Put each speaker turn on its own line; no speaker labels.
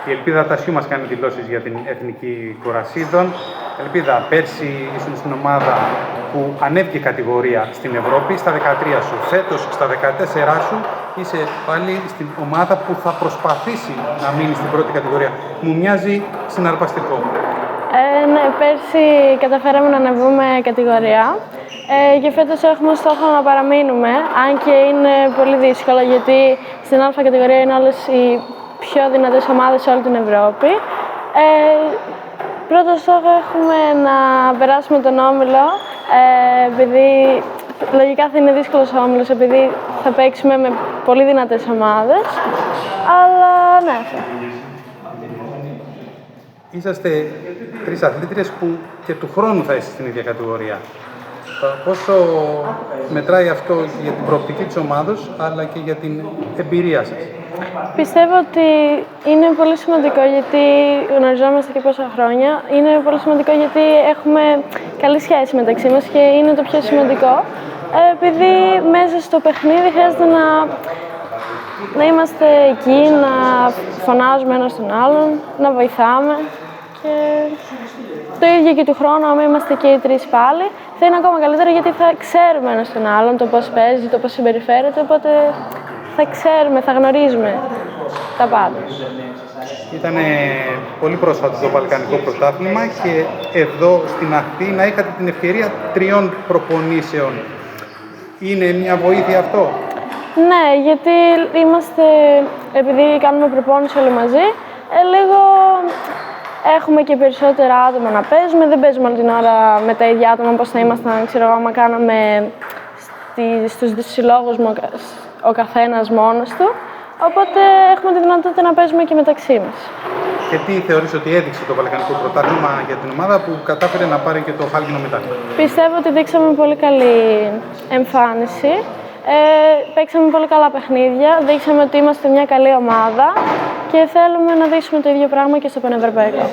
Η Ελπίδα Τασιού μας κάνει δηλώσεις για την Εθνική Κορασίδων. Ελπίδα, πέρσι ήσουν στην ομάδα που ανέβηκε κατηγορία στην Ευρώπη, στα 13 σου. Φέτος, στα 14 σου, είσαι πάλι στην ομάδα που θα προσπαθήσει να μείνει στην πρώτη κατηγορία. Μου μοιάζει συναρπαστικό.
Ναι, πέρσι καταφέραμε να ανεβούμε κατηγορία και φέτος έχουμε στόχο να παραμείνουμε, αν και είναι πολύ δύσκολο γιατί στην Α κατηγορία είναι όλες οι πιο δυνατές ομάδες σε όλη την Ευρώπη. Πρώτο στόχο έχουμε να περάσουμε τον όμιλο, επειδή λογικά θα είναι δύσκολος ο όμιλος, επειδή θα παίξουμε με πολύ δυνατές ομάδες, αλλά ναι.
Είσαστε τρεις αθλήτριες που και του χρόνου θα είστε στην ίδια κατηγορία. Πόσο μετράει αυτό για την προοπτική της ομάδος, αλλά και για την εμπειρία σας?
Πιστεύω ότι είναι πολύ σημαντικό γιατί γνωριζόμαστε και πόσα χρόνια. Είναι πολύ σημαντικό γιατί έχουμε καλή σχέση μεταξύ μας και είναι το πιο σημαντικό. Επειδή μέσα στο παιχνίδι χρειάζεται να είμαστε εκεί, να φωνάζουμε ένας τον άλλον, να βοηθάμε. Και το ίδιο και του χρόνου, άμα είμαστε και οι τρεις πάλι, θα είναι ακόμα καλύτερο γιατί θα ξέρουμε ένας τον άλλον το πώς παίζει, το πώς συμπεριφέρεται, οπότε θα ξέρουμε, θα γνωρίζουμε τα πάντα.
Ήταν πολύ πρόσφατο το Βαλκανικό Πρωτάθλημα και εδώ στην Αθήνα είχατε την ευκαιρία 3 προπονήσεων. Είναι μια βοήθεια αυτό?
Ναι, γιατί επειδή κάνουμε προπόνηση όλοι μαζί, λίγο έχουμε και περισσότερα άτομα να παίζουμε. Δεν παίζουμε όλη την ώρα με τα ίδια άτομα όπως θα ήμασταν, άμα κάναμε στους συλλόγους ο καθένας μόνος του. Οπότε έχουμε τη δυνατότητα να παίζουμε και μεταξύ μας.
Και τι θεωρείς ότι έδειξε το Βαλκανικό Πρωτάθλημα για την ομάδα που κατάφερε να πάρει και το χάλκινο μετάλλιο?
Πιστεύω ότι δείξαμε πολύ καλή εμφάνιση. Παίξαμε πολύ καλά παιχνίδια, δείξαμε ότι είμαστε μια καλή ομάδα και θέλουμε να δείξουμε το ίδιο πράγμα και στο Πανευρωπαϊκό.